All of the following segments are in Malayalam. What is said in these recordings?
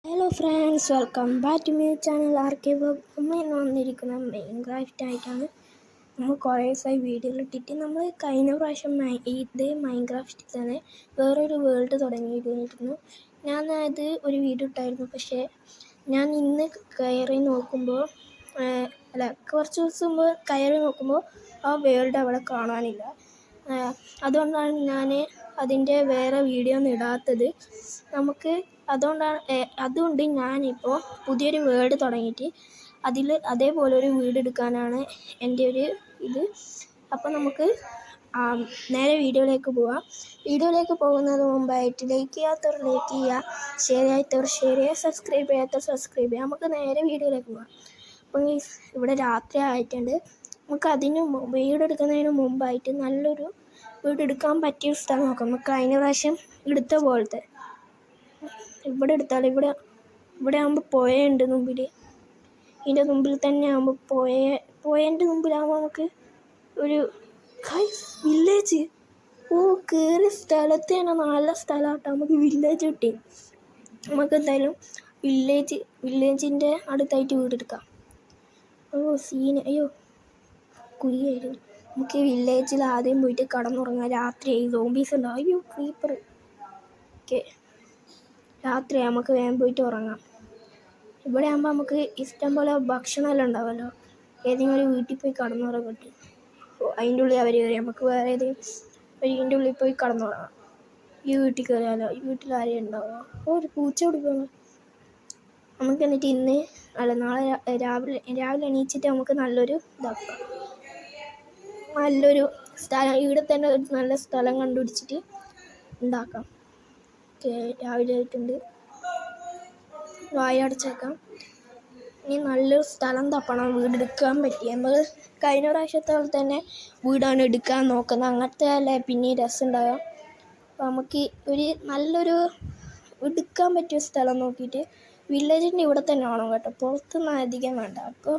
Hello friends, welcome back to my channel RK vlog. നമ്മൾ ഇന്ന് വന്നിരിക്കുന്ന മൈൻക്രാഫ്റ്റ് ആയിട്ടാണ്. നമ്മൾ കുറേ ദിവസമായി വീഡിയോ ഇട്ടിട്ട് നമ്മൾ കഴിഞ്ഞ പ്രാവശ്യം ഇത് മൈൻക്രാഫ്റ്റിൽ തന്നെ വേറൊരു വേൾഡ് തുടങ്ങിയിരുന്നു. ഞാൻ അത് ഒരു വീഡിയോ ഇട്ടായിരുന്നു. പക്ഷേ ഞാൻ ഇന്ന് കയറി നോക്കുമ്പോൾ കുറച്ച് ദിവസം മുമ്പ് കയറി നോക്കുമ്പോൾ ആ വേൾഡ് അവിടെ കാണാനില്ല. അതുകൊണ്ടാണ് ഞാൻ അതിൻ്റെ വേറെ വീഡിയോ ഒന്നും ഇടാത്തത്. അതുകൊണ്ട് ഞാനിപ്പോൾ പുതിയൊരു വേൾഡ് തുടങ്ങിയിട്ട് അതിൽ അതേപോലെ ഒരു വീട് എടുക്കാനാണ് എൻ്റെ ഒരു ഇത്. അപ്പോൾ നമുക്ക് നേരെ വീഡിയോയിലേക്ക് പോവാം. വീഡിയോയിലേക്ക് പോകുന്നതിന് മുമ്പായിട്ട് ലൈക്ക് ചെയ്യാത്തവർ ലൈക്ക് ചെയ്യുക, ഷെയർ ചെയ്യാത്തവർ ഷെയർ ചെയ്യുക, സബ്സ്ക്രൈബ് ചെയ്യാത്തവർ സബ്സ്ക്രൈബ് ചെയ്യുക. നമുക്ക് നേരെ വീഡിയോയിലേക്ക് പോവാം. അപ്പം ഇവിടെ രാത്രി ആയിട്ടുണ്ട്. നമുക്ക് വീടെടുക്കുന്നതിന് മുമ്പായിട്ട് നല്ലൊരു വീടെടുക്കാൻ പറ്റിയ സ്ഥലം നോക്കാം. നമുക്ക് കഴിഞ്ഞ പ്രാവശ്യം എടുത്ത പോലത്തെ ഇവിടെ എടുത്താൽ ഇവിടെ ആകുമ്പോൾ പുഴയുണ്ട് മുമ്പിൽ. ഇതിൻ്റെ മുമ്പിൽ തന്നെ ആകുമ്പോൾ പുഴേൻ്റെ മുമ്പിലാകുമ്പോൾ നമുക്ക് ഒരു വില്ലേജ് കയറിയ സ്ഥലത്ത് തന്നെ നല്ല സ്ഥലമാട്ടോ. നമുക്ക് വില്ലേജ് കിട്ടി. നമുക്ക് എന്തായാലും വില്ലേജിൻ്റെ അടുത്തായിട്ട് വീടെടുക്കാം. കുഴിയായിരുന്നു. നമുക്ക് ഈ വില്ലേജിൽ ആദ്യം പോയിട്ട് കടന്നുറങ്ങാം. രാത്രി സോംബീസ് ഉണ്ടാവും. ക്രീപ്പർ രാത്രി നമുക്ക് വേഗം പോയിട്ട് ഉറങ്ങാം. ഇവിടെ ആകുമ്പോൾ നമുക്ക് ഇഷ്ടം പോലെ ഭക്ഷണമെല്ലാം ഉണ്ടാവുമല്ലോ. ഏതെങ്കിലും ഒരു വീട്ടിൽ പോയി കടന്നുറങ്ങിട്ട് അതിൻ്റെ ഉള്ളിൽ അവർ കയറി നമുക്ക് വേറെ ഏതെങ്കിലും ഇതിൻ്റെ ഉള്ളിൽ പോയി കടന്നുറങ്ങാം. ഈ വീട്ടിൽ കയറിയാലോ, ഈ വീട്ടിൽ ആരെയും ഉണ്ടാവുക. ഒരു പൂച്ച കൊടുക്കുന്നു. നമുക്ക് എന്നിട്ട് നാളെ രാവിലെ എണീച്ചിട്ട് നമുക്ക് നല്ലൊരു സ്ഥലം ഇവിടെ തന്നെ ഒരു നല്ല സ്ഥലം കണ്ടുപിടിച്ചിട്ട് ഉണ്ടാക്കാം. രാവിലെ ആയിട്ടുണ്ട്. വായ അടച്ചേക്കാം. ഇനി നല്ലൊരു സ്ഥലം തപ്പണം വീടെടുക്കാൻ പറ്റി. നമ്മൾ കഴിഞ്ഞ പ്രാവശ്യത്തെ പോലെ തന്നെ വീടാണ് എടുക്കാൻ നോക്കുന്നത്. അങ്ങനത്തെ അല്ലേ പിന്നെ രസം ഉണ്ടാകാം. അപ്പോൾ നമുക്ക് നല്ലൊരു എടുക്കാൻ പറ്റിയ സ്ഥലം നോക്കിയിട്ട് വില്ലേജിൻ്റെ ഇവിടെ തന്നെ വേണം കേട്ടോ, പുറത്തുനിന്ന് അധികം വേണ്ട. അപ്പോൾ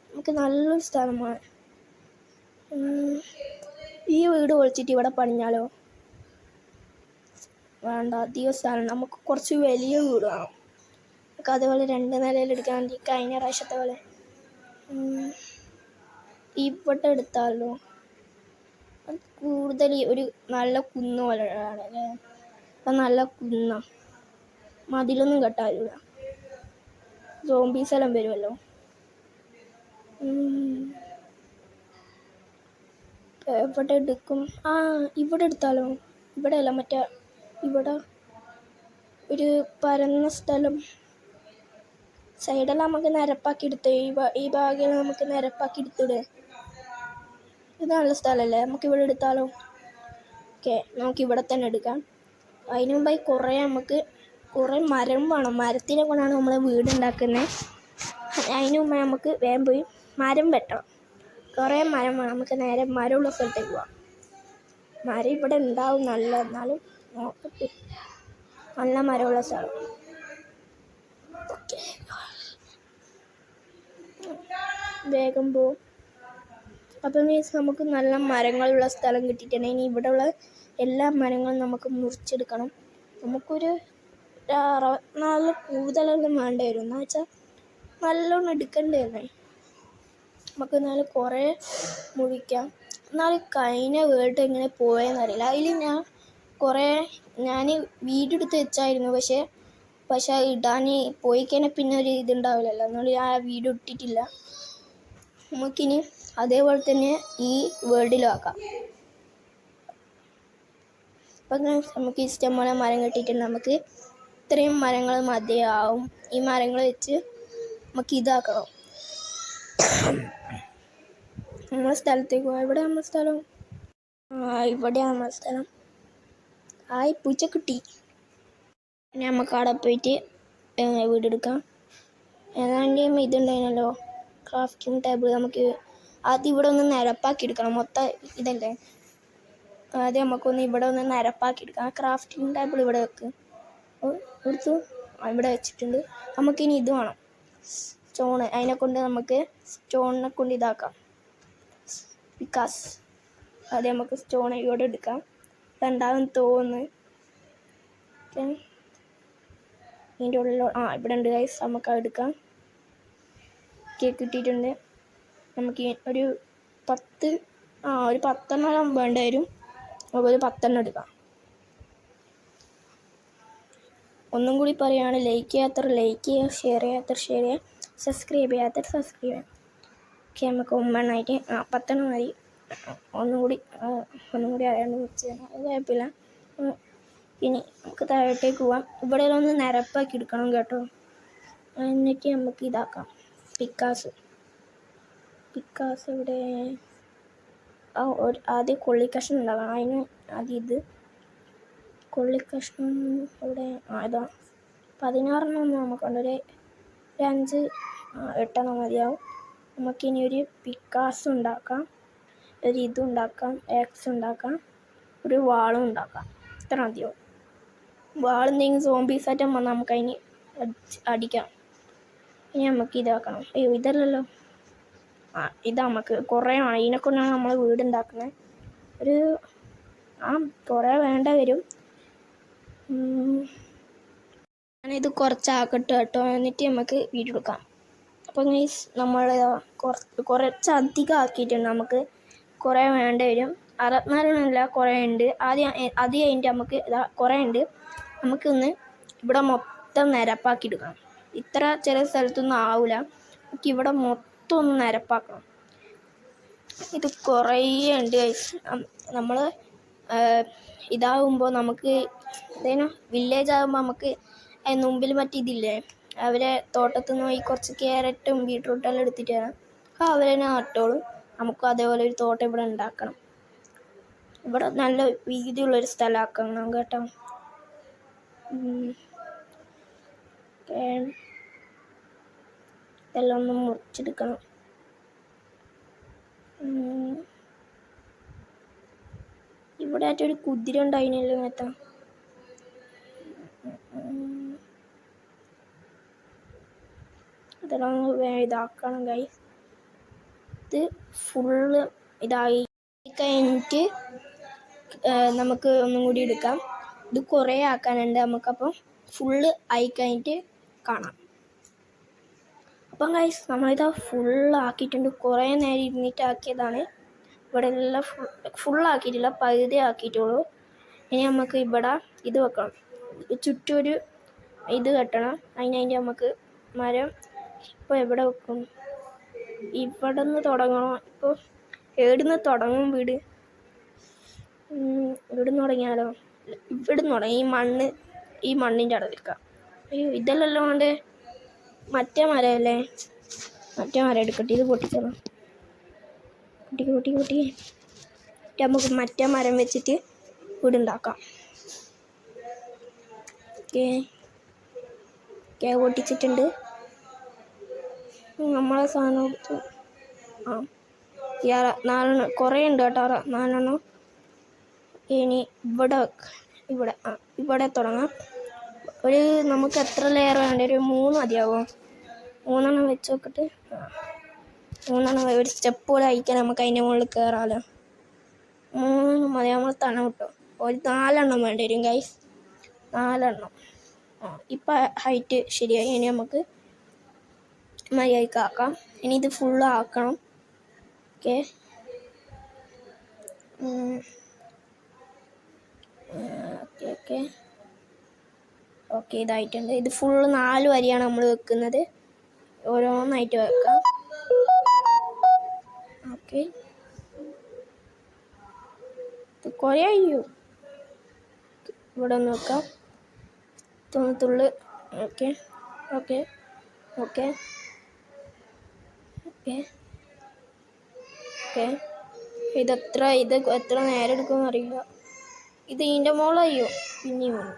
നമുക്ക് നല്ലൊരു സ്ഥലമാണ്. ഈ വീട് പൊളിച്ചിട്ട് ഇവിടെ പണിഞ്ഞാലോ? വേണ്ട, അധികം സ്ഥലം. നമുക്ക് കുറച്ച് വലിയ വീട് വേണം. നമുക്ക് അതുപോലെ 2 നിലയിൽ എടുക്കാൻ വേണ്ടി കഴിഞ്ഞ പ്രാവശ്യത്തെ പോലെ ഇവിടെ എടുത്താലോ? കൂടുതൽ ഒരു നല്ല കുന്ന് പോലെ ആണല്ലേ. അപ്പം നല്ല മതിലൊന്നും കെട്ടാറില്ല. സോംബീസ് എല്ലാം വരുമല്ലോ. എവിടെ എടുക്കും? ഇവിടെ എടുത്താലോ? ഇവിടെ അല്ല, ഇവിടെ ഒരു പരന്ന സ്ഥലം. സൈഡെല്ലാം നമുക്ക് നിരപ്പാക്കി എടുത്ത് ഈ ഭാഗം നമുക്ക് നിരപ്പാക്കി എടുത്തിടേ. ഇത് നല്ല സ്ഥലമല്ലേ, നമുക്കിവിടെ എടുത്താലോ? നമുക്കിവിടെ തന്നെ എടുക്കാം. അതിന് മുമ്പായി കുറേ മരം വേണം. മരത്തിനെ കൊണ്ടാണ് നമ്മൾ വീടുണ്ടാക്കുന്നത്. അതിന് മുമ്പേ നമുക്ക് വേഗം പോയി മരം വെട്ടണം. കുറേ മരം വേണം. നമുക്ക് നേരെ മരമുള്ള സ്ഥലത്തേക്ക് പോവാം. മരം ഇവിടെ ഉണ്ടാവും എന്നാലും നോക്കട്ടെ. നല്ല മരമുള്ള സ്ഥലം. വേഗം പോവും. അപ്പം നമുക്ക് നല്ല മരങ്ങളുള്ള സ്ഥലം കിട്ടിയിട്ടുണ്ടെങ്കിൽ ഇനി ഇവിടെയുള്ള എല്ലാ മരങ്ങളും നമുക്ക് മുറിച്ചെടുക്കണം. നമുക്കൊരു 64 കൂടുതലൊന്നും വേണ്ടി വരും. എന്ന് വെച്ചാൽ നല്ലോണം എടുക്കേണ്ടി വരണേ. നമുക്ക് എന്നാലും കുറേ മുറിക്കാം. എന്നാലും കഴിഞ്ഞ വേൾഡ് എങ്ങനെ പോയെന്നറിയില്ല. അതിൽ ഞാൻ വീഡിയോ എടുത്ത് വെച്ചായിരുന്നു. പക്ഷേ ഇടാൻ പോയി കഴിഞ്ഞാൽ പിന്നെ ഒരു ഇതുണ്ടാവില്ലല്ലോ. എന്നാലും ആ വീഡിയോ ഇട്ടിട്ടില്ല. നമുക്കിനി അതേപോലെ തന്നെ ഈ വേൾഡിലും ആക്കാം. അപ്പം നമുക്ക് ഇഷ്ടംപോലെ മരം കിട്ടിയിട്ടുണ്ട്. നമുക്ക് ഇത്രയും മരങ്ങൾ മതിയാവും. ഈ മരങ്ങൾ വെച്ച് നമുക്ക് ഇതാക്കണം. നമ്മളെ സ്ഥലത്തേക്ക് പോകാം. ഇവിടെ നമ്മുടെ സ്ഥലം. ഇവിടെയാണ് നമ്മുടെ സ്ഥലം. പൂച്ചക്കുട്ടി. ഇനി നമുക്ക് അവിടെ പോയിട്ട് വീടെടുക്കാം. ഏതാണ്ടും ഇതുണ്ടായിരുന്നല്ലോ, ക്രാഫ്റ്റിംഗ് ടേബിൾ. നമുക്ക് ആദ്യം ഇവിടെ ഒന്ന് നിരപ്പാക്കി എടുക്കണം. മൊത്തം ഇതല്ലേ. ആദ്യം ഇവിടെ ഒന്ന് നിരപ്പാക്കി എടുക്കാം. ക്രാഫ്റ്റിംഗ് ടേബിൾ ഇവിടെ എടുത്തു ഇവിടെ വെച്ചിട്ടുണ്ട്. നമുക്കിനി ഇത് വേണം, സ്റ്റോണ്. സ്റ്റോണിനെ കൊണ്ട് ഇതാക്കാം. ബിക്കാസ് ആദ്യം നമുക്ക് സ്റ്റോൺ ഇവിടെ എടുക്കാം. രണ്ടാമത് തോന്നുന്നു ഇതിൻ്റെ ഉള്ളിൽ ഇവിടെ ഉണ്ട് ഗൈസ്. നമുക്ക് അത് എടുക്കാം. കേക്ക് കിട്ടിയിട്ടുണ്ട്. നമുക്ക് ഒരു 10 വേണ്ടി വരും. ഒരു 10 എടുക്കാം. ഒന്നും കൂടി പറയുകയാണ്, ലൈക്ക് ചെയ്യാത്തവർ ലൈക്ക് ചെയ്യുക, ഷെയർ ചെയ്യാത്തവർ ഷെയർ ചെയ്യുക, സബ്സ്ക്രൈബ് ചെയ്യാത്തവർ സബ്സ്ക്രൈബ് ചെയ്യുക. ഓക്കെ, നമുക്ക് 9 10 മതി. ഒന്നും കൂടി അറിയാണ്ട് വെച്ച് അത് കുഴപ്പമില്ല. ഇനി നമുക്ക് താഴോട്ടേക്ക് പോവാം. ഇവിടെ ഒന്ന് നിരപ്പാക്കി എടുക്കണം കേട്ടോ. എന്നിട്ട് നമുക്ക് ഇതാക്കാം. പിക്കാസ് ഇവിടെ ആദ്യം കൊള്ളിക്കഷ്ണം ഉണ്ടാകാം. അതിന് ആദ്യം ഇത് കൊള്ളിക്കഷ്ണം ഇവിടെ ഇതാ 16 നമുക്കുണ്ട്. ഒരു 5 8 മതിയാവും. നമുക്കിനി ഒരു പിക്കാസ് ഉണ്ടാക്കാം, ഒരു ഇതുണ്ടാക്കാം, എക്സ് ഉണ്ടാക്കാം, ഒരു വാളും ഉണ്ടാക്കാം. ഇത്ര മതിയാവും. വാളെന്തെങ്കിലും സോംബീസായിട്ട് വന്നാൽ നമുക്കതിന് അടിക്കാം. ഇനി നമുക്ക് ഇതാക്കണം. അയ്യോ ഇതല്ലല്ലോ, ഇത് നമുക്ക് കുറേ ആണ്. ഇതിനെക്കൊണ്ടാണ് നമ്മൾ വീടുണ്ടാക്കുന്നത്. ഒരു കുറേ വേണ്ട വരും. ഞാനിത് കുറച്ചാക്കട്ടെ കേട്ടോ, എന്നിട്ട് നമുക്ക് വീഡിയോ എടുക്കാം. അപ്പം നമ്മൾ കുറച്ചധികം ആക്കിയിട്ടുണ്ട്. നമുക്ക് കുറേ വേണ്ട വരും. 64 കുറേ ഉണ്ട്. ആദ്യം കഴിഞ്ഞിട്ട് നമുക്ക് കുറേ ഉണ്ട്. നമുക്കൊന്ന് ഇവിടെ മൊത്തം നിരപ്പാക്കി എടുക്കണം. ഇത്ര ചില സ്ഥലത്തൊന്നും ആവില്ല. നമുക്ക് ഇവിടെ മൊത്തം ഒന്ന് നിരപ്പാക്കണം. ഇത് കുറേ ഉണ്ട്. നമ്മൾ ഇതാകുമ്പോൾ നമുക്ക് വില്ലേജ് ആകുമ്പോൾ നമുക്ക് മുമ്പിൽ മറ്റിതില്ലേ, അവരെ തോട്ടത്തിൽ നിന്ന് പോയി കുറച്ച് ക്യാരറ്റും ബീട്രൂട്ടെല്ലാം എടുത്തിട്ട് വരാം. അവരെന്നെ നട്ടോളും. നമുക്കും അതേപോലെ ഒരു തോട്ടം ഇവിടെ ഉണ്ടാക്കണം. ഇവിടെ നല്ല വീതിയുള്ളൊരു സ്ഥലമാക്കണം കേട്ടോ. ഇതെല്ലാം ഒന്ന് മുറിച്ചെടുക്കണം. ഇവിടെ ആയിട്ടൊരു കുതിര ഉണ്ടായിനല്ലോ നേരത്തെ. ഇതെല്ലാം ഇതാക്കണം ഗൈസ്. ഇത് ഫുള്ള് ഇതായി കഴിഞ്ഞിട്ട് നമുക്ക് ഒന്നും കൂടി എടുക്കാം. ഇത് കുറേ ആക്കാനുണ്ട് നമുക്കപ്പം ഫുള്ള് ആയി കഴിഞ്ഞിട്ട് കാണാം. അപ്പം ഗൈസ് നമ്മളിതാ ഫുള്ളാക്കിയിട്ടുണ്ട്. കുറേ നേരം ഇരുന്നിട്ട് ആക്കിയതാണ്. ഇവിടെ എല്ലാം ഫുള്ളാക്കിയിട്ടില്ല, പകുതി ആക്കിയിട്ടുള്ളൂ. ഇനി നമുക്ക് ഇവിടെ ഇത് വെക്കണം, ചുറ്റും ഒരു ഇത് കെട്ടണം. അതിനായിട്ട് നമുക്ക് മരം ഇപ്പോൾ എവിടെ വെക്കും? ഇവിടെ നിന്ന് തുടങ്ങണം. ഇപ്പോൾ എവിടുന്ന് തുടങ്ങും വീട്? ഇവിടുന്ന് തുടങ്ങിയാലോ? ഇവിടുന്ന് തുടങ്ങി ഈ മണ്ണിൻ്റെ അവിടെ വെക്കാം. അയ്യോ ഇതല്ലല്ലോ കൊണ്ട് മറ്റേ മരമല്ലേ, മറ്റേ മരം എടുക്കട്ടെ. ഇത് പൊട്ടിച്ചോളൂ. പൊട്ടി നമുക്ക് മറ്റേ മരം വെച്ചിട്ട് വീടുണ്ടാക്കാം. ഓക്കെ പൊട്ടിച്ചിട്ടുണ്ട്. നമ്മളെ സാധനം എടുത്തു. 4 കുറേ ഉണ്ട് കേട്ടോ, 4. ഇനി ഇവിടെ തുടങ്ങാം. നമുക്ക് എത്ര ലെയർ വേണ്ട? ഒരു 3 മതിയാവോ? 3 വെച്ച് നോക്കിട്ട് 3 ഒരു സ്റ്റെപ്പ് പോലെ അയക്കാൻ നമുക്ക് അതിൻ്റെ മുകളിൽ കയറാമല്ലോ. 3 മതി. നമ്മൾ തണം കിട്ടും. ഒരു 4 വേണ്ടി വരും ഗൈസ്. 4. ഇപ്പം ഹൈറ്റ് ശരിയായി. ഇനി നമുക്ക് മര്യാദയ്ക്ക് ആക്കാം. ഇനി ഇത് ഫുള്ള് ആക്കണം. ഓക്കെ ഇതായിട്ടുണ്ട്. ഇത് ഫുള്ള് 4 വരിയാണ് നമ്മൾ വെക്കുന്നത്. ഓരോന്നായിട്ട് വെക്കാം. ഓക്കെ ഇത് കുറേ അയ്യോ ഇവിടെ ഒന്ന് വെക്കാം. തുള്ളി. ഓക്കെ ഇത് എത്ര നേരം എടുക്കുമെന്ന് അറിയില്ല. ഇത് ഇതിൻ്റെ മുകളയ്യോ പിന്നെയും വേണം.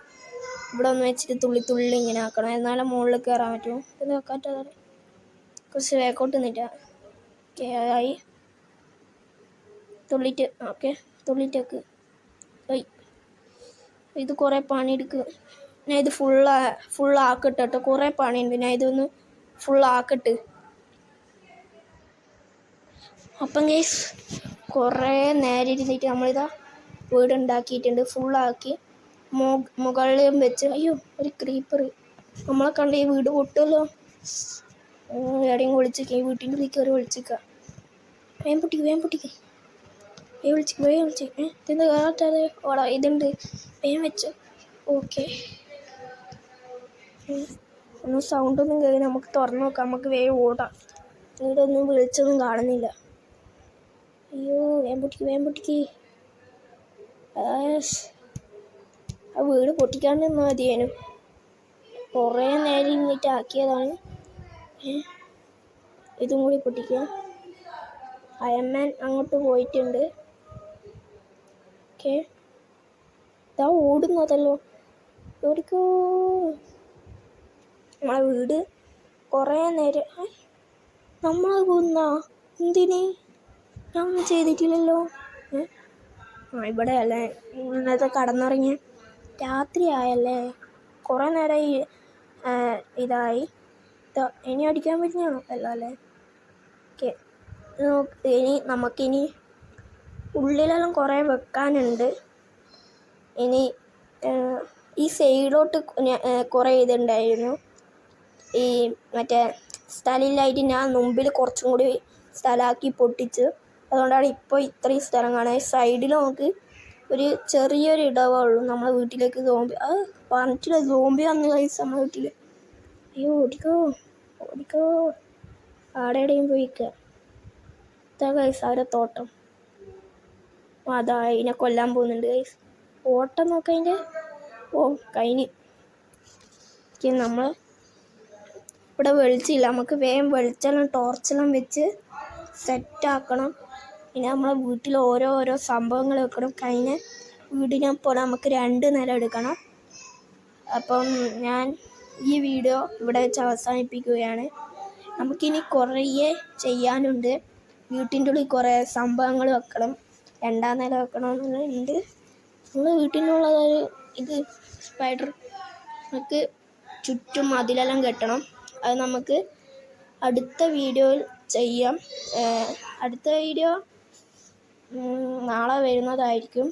ഇവിടെ ഒന്ന് വെച്ചിട്ട് തുള്ളി ഇങ്ങനെ ആക്കണം. എന്നാലും മുകളിൽ കയറാൻ പറ്റുമോ? ഇത് വെക്കാറ്റത് കുറച്ച് വേക്കോട്ട് നിന്നിട്ട്. ആയി തുള്ളിട്ടേക്ക്. ഇത് കുറേ പണിയെടുക്കുക. ഞാൻ ഇത് ഫുള്ളാക്കട്ടെ കേട്ടോ. കുറേ പണിയുണ്ട്. ഞാൻ ഇതൊന്ന് ഫുള്ളാക്കട്ട്. അപ്പം ഗൈസ് കുറേ നേരം ഇരുന്നിട്ട് നമ്മളിതാ വീടുണ്ടാക്കിയിട്ടുണ്ട്. ഫുള്ളാക്കി മുകളിലും വെച്ച്. അയ്യോ ഒരു ക്രീപ്പർ. നമ്മളെ കണ്ട് ഈ വീട് പൊട്ടുമല്ലോ. എവിടെയും വിളിച്ചിക്ക, ഈ വീട്ടിൻ്റെ ഉള്ളിൽ കയറി വിളിച്ചിക്ക. വേഗം പൊട്ടിക്ക് വേഗം വിളിച്ച് ഇതെന്താ കയറാത്തത്? ഓടാ ഇതുണ്ട്, വേഗം വെച്ചു. ഓക്കെ, ഒന്നും സൗണ്ടൊന്നും കേൾക്കി, നമുക്ക് തുറന്നു നോക്കാം. നമുക്ക് വേഗം ഓടാം. വീടൊന്നും വിളിച്ചൊന്നും കാണുന്നില്ല. അയ്യോ, വേഗം പൊട്ടിക്ക്. ആ വീട് പൊട്ടിക്കാണ്ട് നിന്നാൽ മതിയേനും. കുറേ നേരം ഇന്നിട്ട് ആക്കിയതാണ്. ഇതും കൂടി പൊട്ടിക്കുക. അയൺമാൻ അങ്ങോട്ട് പോയിട്ടുണ്ട്. ഓക്കെ, ഇതാ ഓടുന്നതല്ലോ. ഓടിക്കോ. നമ്മളെ വീട് കുറേ നേരം നമ്മളെ കൊന്ന എന്തിന്? ഞാൻ ചെയ്തിട്ടില്ലല്ലോ. ഇവിടെ അല്ലേ ഇന്നത്തെ കടന്നുറങ്ങി, രാത്രിയായല്ലേ, കുറേ നേരമായി ഇതായി. ഇനി അടിക്കാൻ പറ്റുന്നതാണോ? അല്ല അല്ലേ. ഓക്കെ, നമുക്കിനി ഉള്ളിലെല്ലാം കുറേ വെക്കാനുണ്ട്. ഇനി ഈ സൈഡിലോട്ട് കുറേ ഇതുണ്ടായിരുന്നു. ഈ മറ്റേ സ്ഥലമില്ലായിട്ട് ഞാൻ മുമ്പിൽ കുറച്ചും കൂടി സ്ഥലമാക്കി പൊട്ടിച്ച്, അതുകൊണ്ടാണ് ഇപ്പോൾ ഇത്രയും സ്ഥലം കാണാൻ. സൈഡിൽ നമുക്ക് ഒരു ചെറിയൊരു ഇടവേ ഉള്ളൂ നമ്മളെ വീട്ടിലേക്ക് സോംബി. അത് പറഞ്ഞിട്ടില്ല, സോംബി വന്ന് കഴിച്ച് നമ്മളെ വീട്ടിൽ. അയ്യോ, ഓടിക്കോ. ആടെ എവിടെയും പോയിക്കുക. ഇതാ ഗൈസ് അവരെ തോട്ടം. അതാ ഇതിനെ കൊല്ലാൻ പോകുന്നുണ്ട് ഗൈസ്. ഓട്ടം നോക്കാം അതിൻ്റെ. കഴിഞ്ഞ്. നമ്മൾ ഇവിടെ വെളിച്ചില്ല, നമുക്ക് വേഗം വെളിച്ചെല്ലാം ടോർച്ചെല്ലാം വെച്ച് സെറ്റാക്കണം. പിന്നെ നമ്മളെ വീട്ടിൽ ഓരോ സംഭവങ്ങൾ വെക്കണം. കഴിഞ്ഞ വീടിനെ പോലെ നമുക്ക് 2 നില എടുക്കണം. അപ്പം ഞാൻ ഈ വീഡിയോ ഇവിടെ വെച്ച് അവസാനിപ്പിക്കുകയാണ്. നമുക്കിനി കുറേ ചെയ്യാനുണ്ട്. വീട്ടിൻ്റെ ഉള്ളിൽ കുറേ സംഭവങ്ങൾ വെക്കണം, 2ാം നില വെക്കണമെന്നുണ്ട്. നമ്മൾ വീട്ടിനുള്ളതൊരു ഇത് സ്പൈഡർ നമുക്ക് ചുറ്റും മതിലെല്ലാം കെട്ടണം. അത് നമുക്ക് അടുത്ത വീഡിയോയിൽ ചെയ്യാം. അടുത്ത വീഡിയോ നാളെ വരുന്നതായിരിക്കും.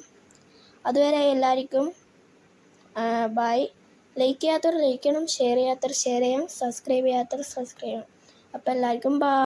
അതുവരെ എല്ലാവർക്കും ബൈ. ലൈക്ക് ചെയ്യാത്തവർ ലൈക്ക് ചെയ്യണം, ഷെയർ ചെയ്യാത്തവർ ഷെയർ ചെയ്യണം, സബ്സ്ക്രൈബ് ചെയ്യാത്തവർ സബ്സ്ക്രൈബ് ചെയ്യണം. അപ്പോൾ എല്ലാവർക്കും ബൈ.